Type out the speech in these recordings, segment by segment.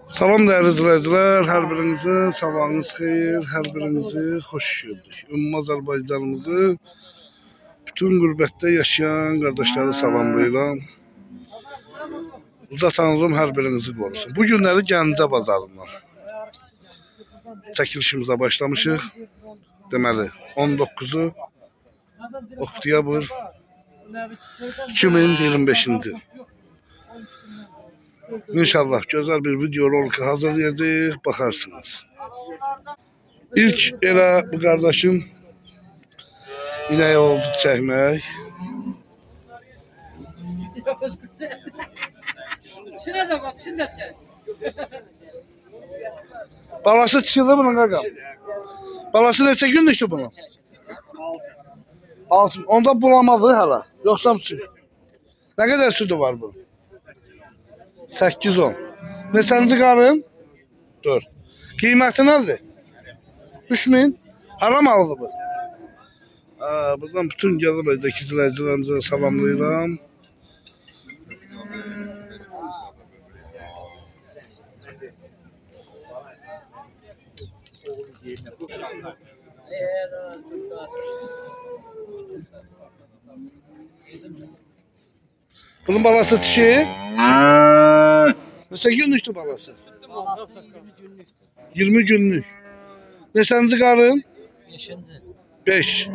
Salam değerli izleyiciler, her birinizin sabahınız xeyir, her birinizi hoş gördük. Ümmü Azerbaycanımızı bütün gurbette yaşayan kardeşleri salamlayıram. Uca Tanrım her birinizi korusun. Bu günleri Gəncə bazarından çəkilişimizə başlamışıq. Deməli 19'u oktyabr 2025'inci. İnşallah güzel bir video rolku hazırlayacağız, bakarsınız. İlk elə bu kardeşim ineği oldu çəkmək. Şuna da bak, şuna da çek. Balası çıkıldı bunun qaqam. Balası neçə gündür bunun? 6. Onda bulamadı hala. Yoksa mı süt? Ne kadar sütü var bunun? 8-10. Neçənci qarın? 4. Qiyməti nədir? 3000. Haram aldı bu. Buradan bütün Gəncəbəydəki izləyicilərimizə salamlayıram. Bunun balası dişi. Neçə günlükdür balası? 20 günlük. Neçənci qarın? 5.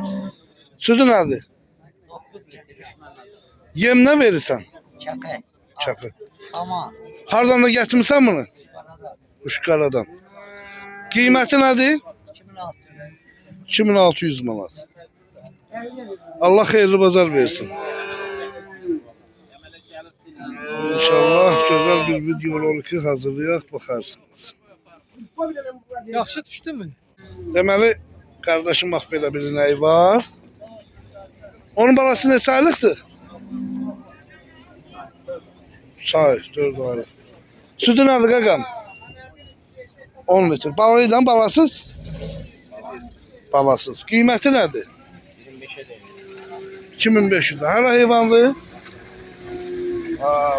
Sütü nədir? 9 litre, 3 manat. Yem nə verirsən? Çakı. Çapı. Sama. Hardan da gətirmisən bunu? Quşqaradan. Qiyməti nədir? 2600. 2600 manat. Allah xeyirli bazar versin. İnşallah güzel bir video rolku hazırlayaq, bakarsınız. Yaxşı düşdü mü? Deməli, kardeşim bax belə bir inəyi var. Onun balası neçə aylıqdır? Say, 4 aylıq. Sütü nədir qaqam? 10 litr. Balıyla balasız? Balasız. Qiyməti nədir? 2500. Hələ heyvandır?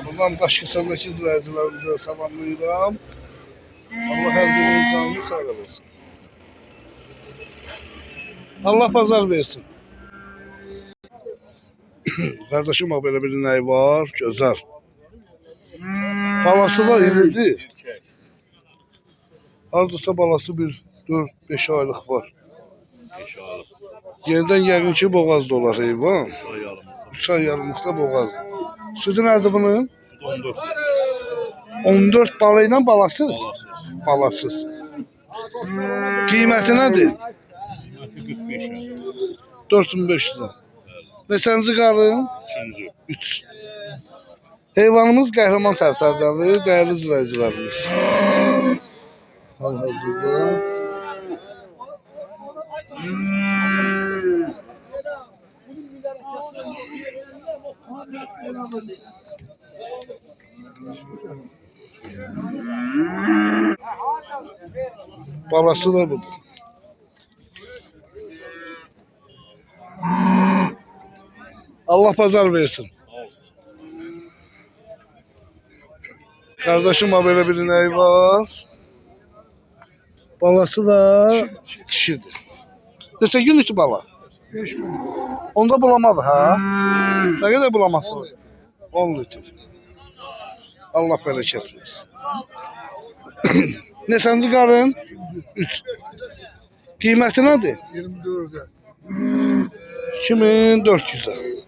Buradan Daşkəsəndəki izləyicilərimizə salamlayıram. Allah hər birinin canını sağ olasın. Allah pazar versin. Kardeşim bak böyle bir inəyi var, gözəl. Balası da iridir. Hardasa balası bir 4-5 aylıq var. 5 aylık. Yeniden yəqin ki boğazda olar heyvan. 3 ay yarımlıqda boğazda. Sütü nədir bunun? 14. 14 balıyla balasız. Balasız. Balasız. Qiyməti nədir? Qiyməti 45 lira. 4500 lira. Neçənci qarın? 3-cü. 3. Heyvanımız qəhrəman tərsərdəndir, dəyərli izləyicilərimiz. Hal-hazırda. Balası da budur. Allah pazar versin. Kardeşim böyle bir ineği var. Balası da dişidir. Neçə gündür bala? 5 gün. Onda bulamadı ha? Ne kadar bulaması var? 10 litr. Allah bereket versin. Neçənci qarın? 3. Qiyməti nədir? 24'e. 2400'e.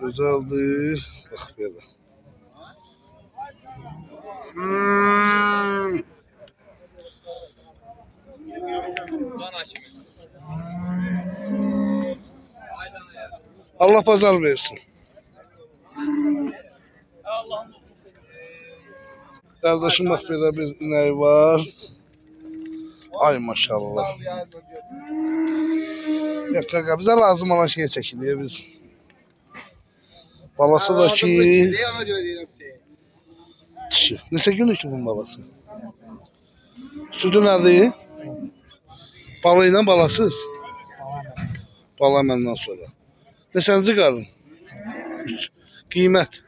Güzeldir. Bak böyle. Allah pazar versin. Kardeşim bak böyle bir ineği var. Ay maşallah. Yok kaka bize lazım olan şeye çekiliyor biz. Balası da ki dişi. Neçə gün içti bunun balası? Sütü nədir? Balı ilə balasız? Bala məndən sonra. Neçənci qarın? 3. Qiymət?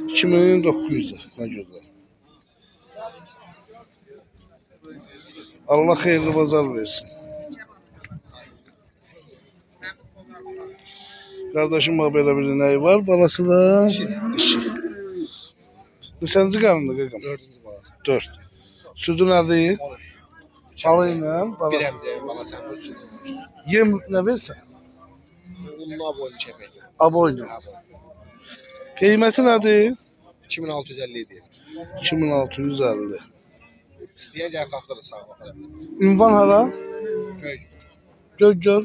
2900 lira. Nə gözəl. Allah xeyirli bazar versin. Kardeşim bak böyle bir ineği var. Balası da dişi. Neçənci qarnında qaqam? 4-cü balası. 4. Südü nədir? Balı ilə Bir balası. əmcəyin balası bu üçün. Yem nə versən? Unlu aboylu kəpək. Aboylu. Qiyməti nədir? 2650 idi. 2650. İstəyən gəl qapda da sağ baxara. Ünvan hara? Göy. Gör.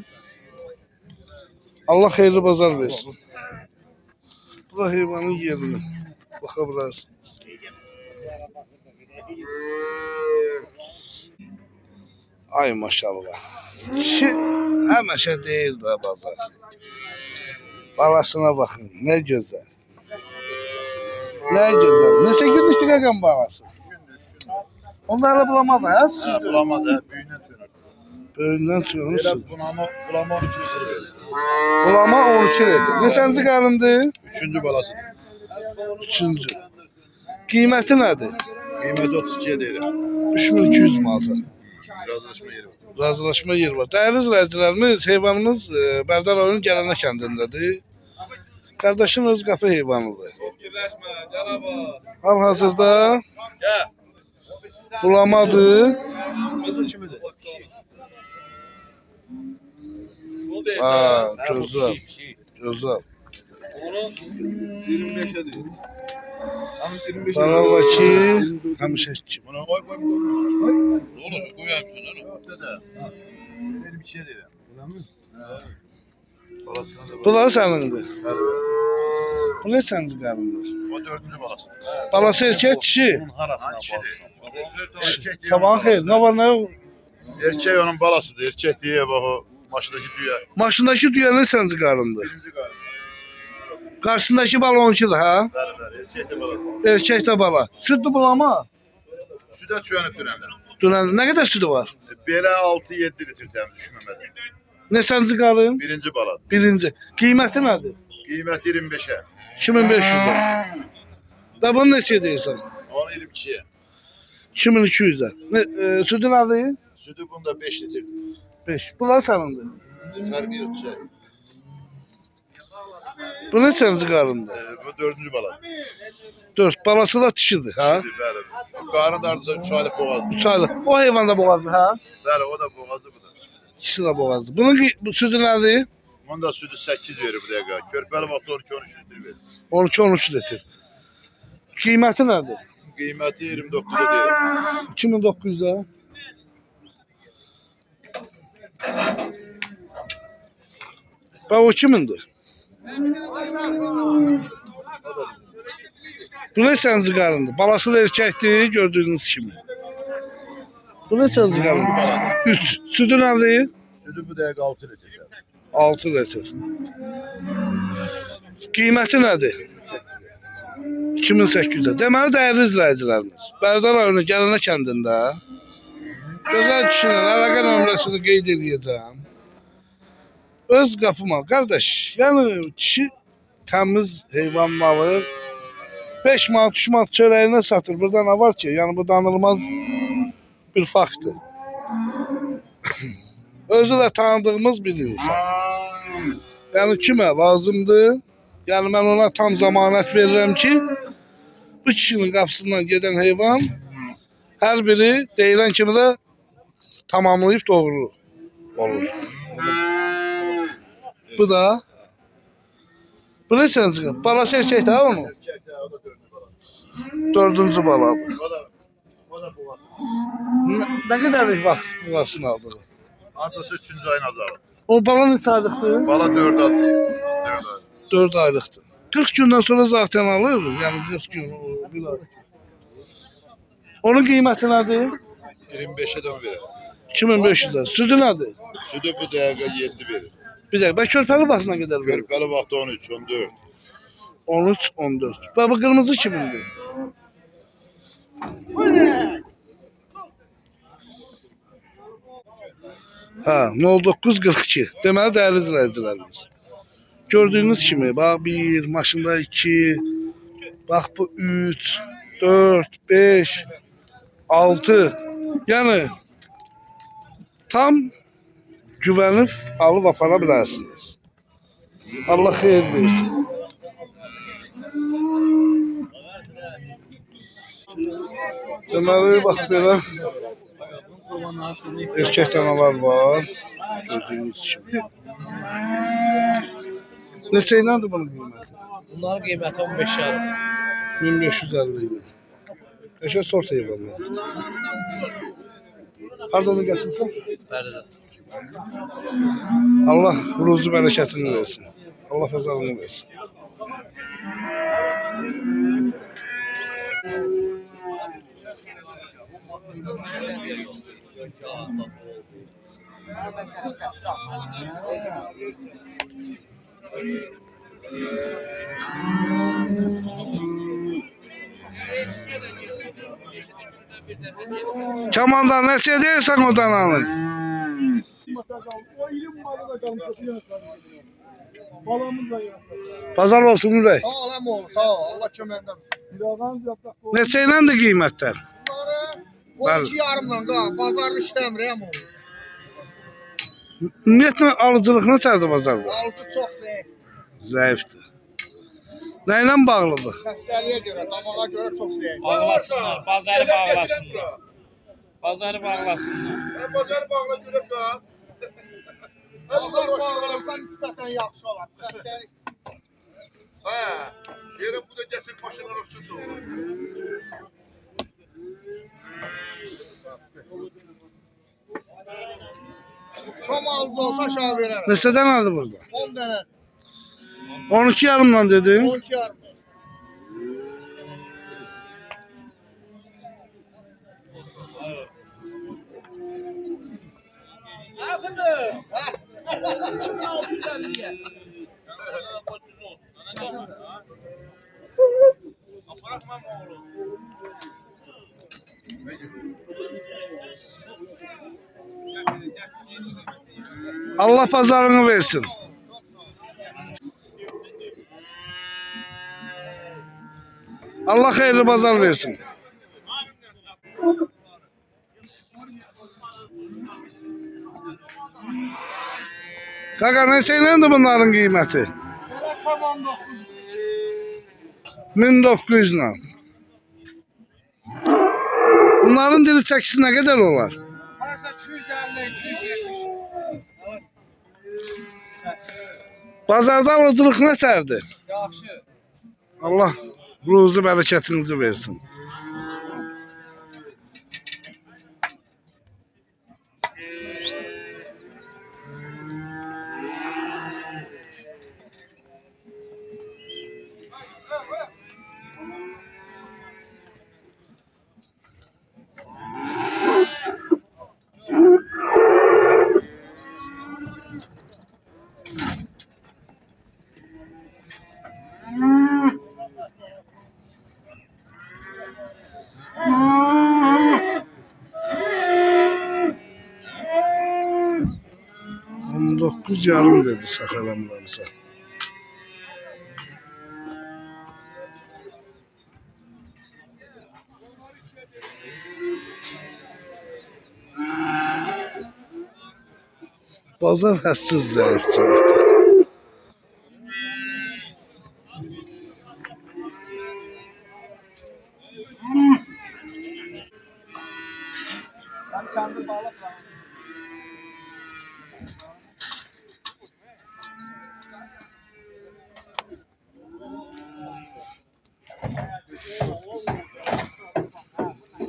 Allah xeyirli bazar versin. Bu da heyvanın yerini. Baxa bilərsiniz. Ay maşallah. Kişi həmişə deyir də bazar. Balasına baxın. Nə gözəl. Nə gözəl. Neçə günlükdü qaqam balası? Onda hələ bulamadı, hə? Ha, bulamadı, ha, büyüğünden tüyünür. Böyündən çıxmışsın. Böyle bulama 12 litre verir. Bulama 12 litre. Neçənci qarındı? 3. balası. 3-cü. Qiyməti nədir? Kıymeti 32'ye değil. 3200 manata. Razılaşma yeri var. Razılaşma yeri var. Dəyərli izləyicilərimiz, heyvanımız Bərdər rayonu Gələnə kəndindədir. Qardaşın öz qapı heyvanıdır. Fikirləşmə, gəl abi. Hal-hazırda Gəl. bulamadır. Qızıl kimidir? Ha, gözəl. Gözəl. Onun 25'e değil. Ama 25'e Baradakı həmişə kimi. Buna koy. Ne olacak? Koyarsın onu. Dede. Benim bir şey değil. Balasına da Bu da sənindir. bak. Bu neçənci qarındır? O 4. balası. Balası erkək kişi. Onun harasına balası. Sabahın xeyir. Nə var nə yox? Erkek onun balasıdır. Erkek diye bak o maşındaki düğe. Maşındakı düyə neçənci qarındır? 1. galiba. Qarşısındakı bala 12'dir, hə? Bəli. Erkek de balası. Erkək də bala. Südlü bulama. Süde çöğünüp dönenler. Dünən nə qədər südü var? Belə 6-7 litre təmin düşməmədi. Neçənci qarın? 1. baladır. Birinci. Qiyməti nədir? Qiyməti 25'e. 2500'ə. Da bunu neçə deyirsən? Onu 22'ye. 2200'ə. Südü nədir? Sütü bunda 5 litre. 5. Bunlar sənindir. Fərqi yok şey. Bu neçənci qarındır? Bu 4. bala. 4. Balası da dişidir, hə? Şimdi bəli. Qarın dardısa 3 aylık boğaz. 3 aylıq. O heyvan da boğazdır, hə? Bəli, o da boğazı bu da. İkisi də boğazdır. Bunun bu südü nədir? Bunun da sütü 8 verir bu dəqiqə. Körpəli vaxtda 12-13 litre verir. 12-13 litr. Qiyməti nədir? Qiyməti 29'a deyil. 2900'ə. Bax o kimindir? Bu neçənci qarındır? Balası da erkəkdir, gördüyünüz kimi. Bu neçənci qarındır? 3. Südü nədir? Sütü bu dəqiqə 6 litre. 6 litr. Qiyməti nədir? 2800'ə. Deməli dəyərli izləyicilərimiz, Bərdər rayonu Gələnə kəndində gözəl kişinin əlaqə nömrəsini qeyd edəcəm. Öz qapıma, qardaş, yəni kişi təmiz heyvanını alır. 5 manat, 3 manat çörəyinə satır. Burada nə var ki? Yəni bu danılmaz bir faktdır. Özü də tanıdığımız bir insan. Yəni kimə lazımdır? Yəni mən ona tam zamanət verirəm ki, bu kişinin qapısından gedən heyvan hər biri deyilən kimi də tamamlayıb doğru olur. Bu da bu neçənci qap? Balası erkək də onun. Erkək də o da 4. bala. 4-cü baladır. O da boğaz. Nə qədərlik vaxt bulasını aldığı? Artısı 3-cü ayın azarı. O bala neçə aylıqdır? Bala 4 ay. 4 ay. 4 aylıqdır. 40 gündən sonra zaten alır. Yəni 40 gün, bir ay. Onun qiyməti nədir? 25'e de verir. 2500'ə. Südü nədir? Sütü bu dəqiqə 7 verir. Bir dəqiqə, bək körpəli vaxtına qədər verir. Körpəli vaxtda 13, 14. 13, 14. Bak bu kırmızı kimindir? Ha, 0942. Deməli dəyərli izləyicilərimiz. Gördüyünüz kimi, bax 1, maşında 2, bax bu 3, 4, 5, 6. Yəni tam güvenip alıp apara bilərsiniz. Allah xeyir versin. Deməli, bax belə erkək danalar var. Gördüyünüz kimi. Neçə iləndir bunun qiyməti? Bunların qiyməti 15 yarım. 1550 ilə. Eşə sort heyvanlar. Harada onu gətirsən? Bərizə. Allah ruzu bərəkətini versin. Allah fəzalını versin. Kamandar neçə deyirsən o dananı? Pazar olsun Ürək. Sağ ol əmi oğlu, sağ ol. Allah köməyində olsun. Neçə iləndir qiymətlər? Bunları 12 yarımla qal. Bazarda işləmir əmi oğlu. Ümumiyyətlə alıcılıq nətərdir bazarda? Altı çox zəif. Zəifdir. Nə ilə bağlıdır? Xəstəliyə görə, tabağa görə çox zəif. Bağlasınlar, bazarı bağlasınlar. Bazarı bağlasınlar. Bazar bağla görüb də. Bazar bağlansa nisbətən yaxşı olar. Xəstəlik. Hə. Yerə bu da gətir maşınlar uçsun. Şam aldı olsa aşağı verərəm. Neçə dənədir burada? 10 dənə. 12 yarımdan dedin. 12 yarım. Allah pazarını versin. Allah hayırlı pazar versin. Kaka neçəyləndi bunların qiyməti? 1900 ilə. Bunların diri çəkisi nə qədər olar? Varsa 250-270. Bazarda alıcılıq nətərdir? Yaxşı. Allah ruzu bərəkətinizi versin. Dokuz yarım dedi sakalamlarımıza. Bazar həssiz zəifçilikdir.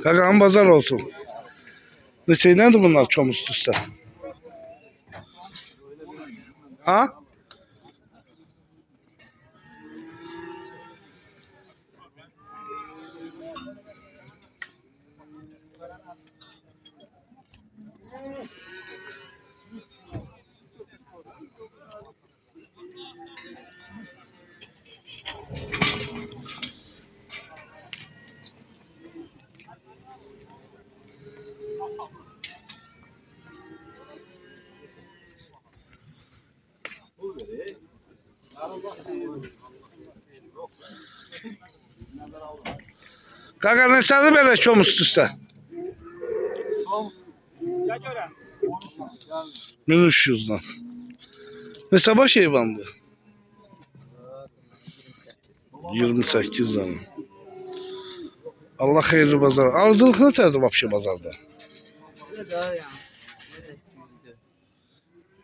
Kagağın bazar olsun. Neçə nədir bunlar çom üst-üstə? Ha? Qaqa neçədir belə çom üst-üstə? 1300'dan. Neçə baş heyvandır? 28 tane. Allah xeyirli bazar. Arzuluk neçədir vapşe bazarda?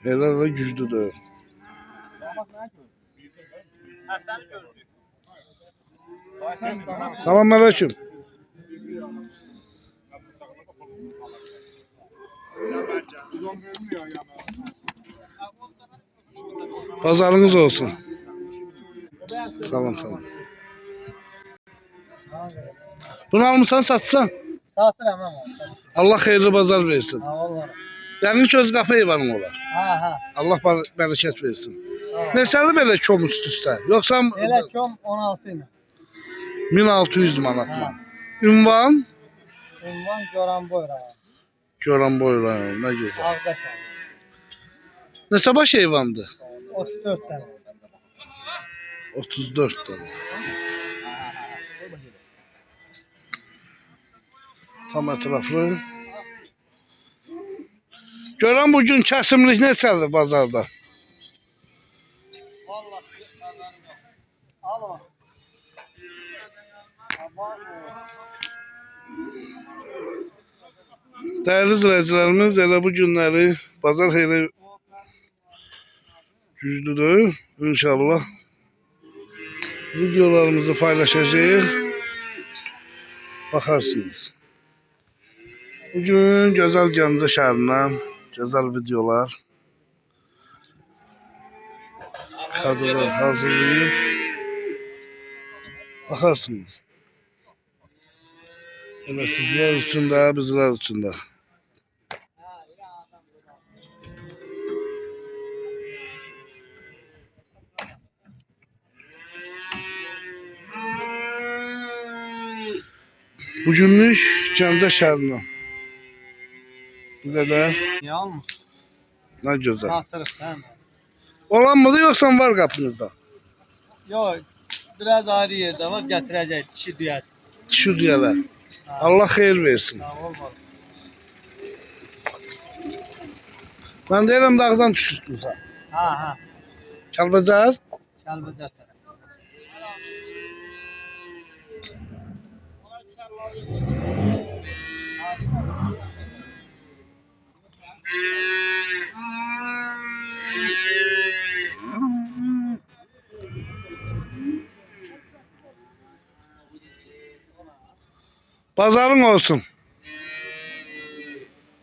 Elə də güclüdür. Salam aleyküm. Pazarınız olsun. Salam salam. Bunu almışsan satsan. Satıram ama. Allah xeyirli bazar versin. Ha vallahi. Yəqin ki öz qapı heyvanın olar. Ha ha. Allah bərəkət versin. Neçədir belə kom üst-üstə? Yoxsa Elə çom 16 ilə. 1600 manatla. Ünvan? Ünvan Goranboy rayonu. Goranboy rayonu, nə gözəl. Ağdaçay. Neçə baş heyvandır? 34 tane. 34 tane. Tam ətraflı. Görən bugün kəsimlik neçədir bazarda? Vallahi alo. Dəyərli izləyicilərimiz, elə bu günləri bazar xeyli güclüdür. İnşallah videolarımızı paylaşacağıq. Bakarsınız. Bugün gözəl Gəncə şəhərindən gözəl videolar kadrlar hazırlayıb. Bakarsınız. Elə sizlər üçün də, bizlər üçün də. Bugünlük Gəncə şəhərindən. Bu qədər. Niye almış? Nə gözəl. Satırıq sen. Olan mıdır yoxsa var qapınızda? Yok. Biraz ayrı yerde var. Getireceğiz. Dişi düğet. Şu deyələr. Allah xeyir versin. Ha olmadı. Mən deyirəm dağdan düşürtmüsən. Ha ha. Kəlbəcər. Çalbıcar taraf. Bazarın olsun.